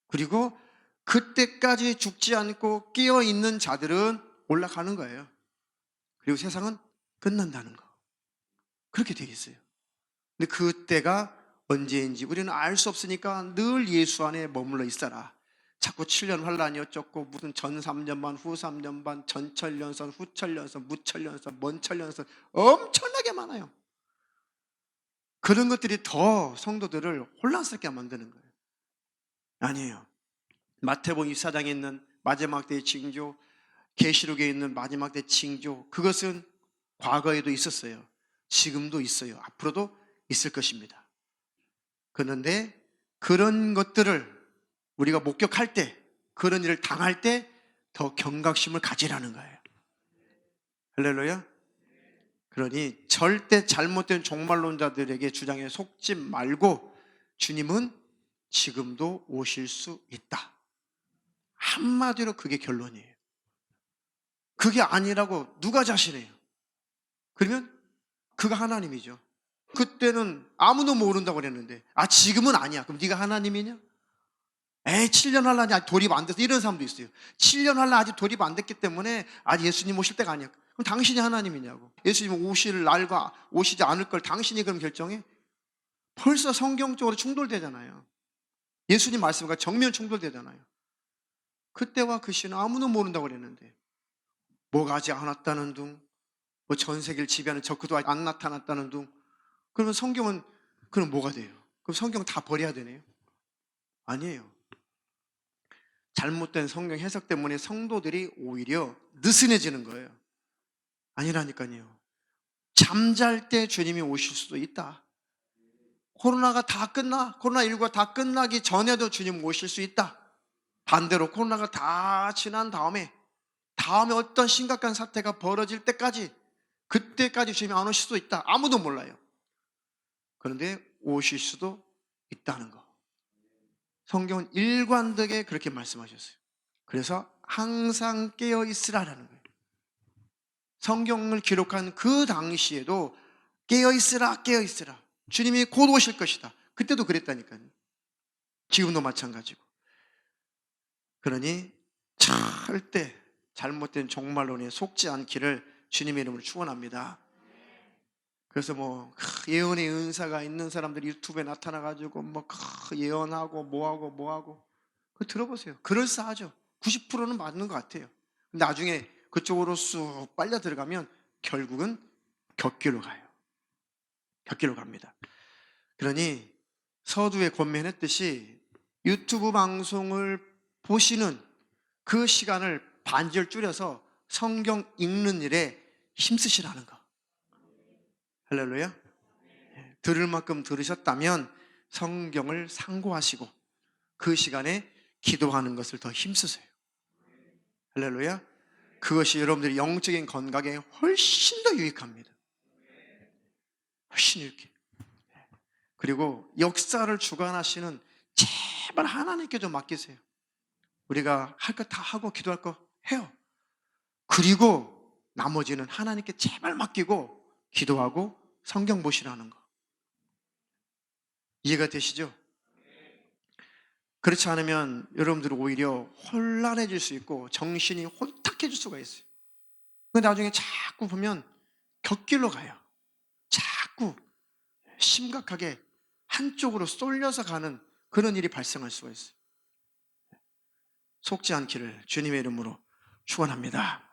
그리고 그때까지 죽지 않고 깨어있는 자들은 올라가는 거예요. 그리고 세상은 끝난다는 거. 그렇게 되어 있어요. 근데 그때가 언제인지 우리는 알 수 없으니까 늘 예수 안에 머물러 있어라. 자꾸 7년 환란이 어쩌고, 무슨 전 3년 반, 후 3년 반, 전천년선, 후천년선, 무천년선, 먼천년선, 엄청나게 많아요. 그런 것들이 더 성도들을 혼란스럽게 만드는 거예요. 아니에요. 마태복음 24장에 있는 마지막 때의 징조, 계시록에 있는 마지막 때의 징조, 그것은 과거에도 있었어요. 지금도 있어요. 앞으로도 있을 것입니다. 그런데 그런 것들을 우리가 목격할 때, 그런 일을 당할 때 더 경각심을 가지라는 거예요. 할렐루야. 그러니 절대 잘못된 종말론자들에게 주장에 속지 말고 주님은 지금도 오실 수 있다. 한마디로 그게 결론이에요. 그게 아니라고 누가 자신해요? 그러면 그가 하나님이죠. 그때는 아무도 모른다고 그랬는데, 지금은 아니야. 그럼 네가 하나님이냐? 7년 할라니 아직 돌입 안 돼서, 이런 사람도 있어요. 7년 할라 아직 돌입 안 됐기 때문에 아직 예수님 오실 때가 아니야. 그럼 당신이 하나님이냐고. 예수님 오실 날과 오시지 않을 걸 당신이 그럼 결정해? 벌써 성경적으로 충돌되잖아요. 예수님 말씀과 정면 충돌되잖아요. 그때와 그 시는 아무도 모른다고 그랬는데, 뭐가 아직 안 왔다는 둥, 뭐 전 세계를 지배하는 적그도 아직 안 나타났다는 둥. 그러면 성경은 그럼 뭐가 돼요? 그럼 성경 다 버려야 되네요? 아니에요. 잘못된 성경 해석 때문에 성도들이 오히려 느슨해지는 거예요. 아니라니까요. 잠잘 때 주님이 오실 수도 있다. 코로나가 다 끝나, 코로나19가 다 끝나기 전에도 주님 오실 수 있다. 반대로 코로나가 다 지난 다음에 어떤 심각한 사태가 벌어질 때까지, 그때까지 주님이 안 오실 수도 있다. 아무도 몰라요. 그런데 오실 수도 있다는 거. 성경은 일관되게 그렇게 말씀하셨어요. 그래서 항상 깨어 있으라라는 거예요. 성경을 기록한 그 당시에도 깨어 있으라, 깨어 있으라. 주님이 곧 오실 것이다. 그때도 그랬다니까요. 지금도 마찬가지고. 그러니 절대 잘못된 종말론에 속지 않기를 주님의 이름으로 축원합니다. 그래서 예언의 은사가 있는 사람들이 유튜브에 나타나가지고 예언하고 뭐하고 그거 들어보세요. 그럴싸하죠. 90%는 맞는 것 같아요. 근데 나중에 그쪽으로 쑥 빨려 들어가면 결국은 격길로 가요. 격길로 갑니다. 그러니 서두에 권면했듯이 유튜브 방송을 보시는 그 시간을 반절 줄여서 성경 읽는 일에 힘쓰시라는 거. 할렐루야. 들을 만큼 들으셨다면 성경을 상고하시고 그 시간에 기도하는 것을 더 힘쓰세요. 할렐루야. 그것이 여러분들의 영적인 건강에 훨씬 더 유익합니다. 훨씬 유익해. 그리고 역사를 주관하시는 제발 하나님께 좀 맡기세요. 우리가 할 거 다 하고 기도할 거 해요. 그리고 나머지는 하나님께 제발 맡기고 기도하고 성경 보시라는 거. 이해가 되시죠? 그렇지 않으면 여러분들은 오히려 혼란해질 수 있고 정신이 혼탁해질 수가 있어요. 나중에 자꾸 보면 격길로 가요. 자꾸 심각하게 한쪽으로 쏠려서 가는 그런 일이 발생할 수가 있어요. 속지 않기를 주님의 이름으로 축원합니다.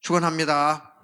축원합니다.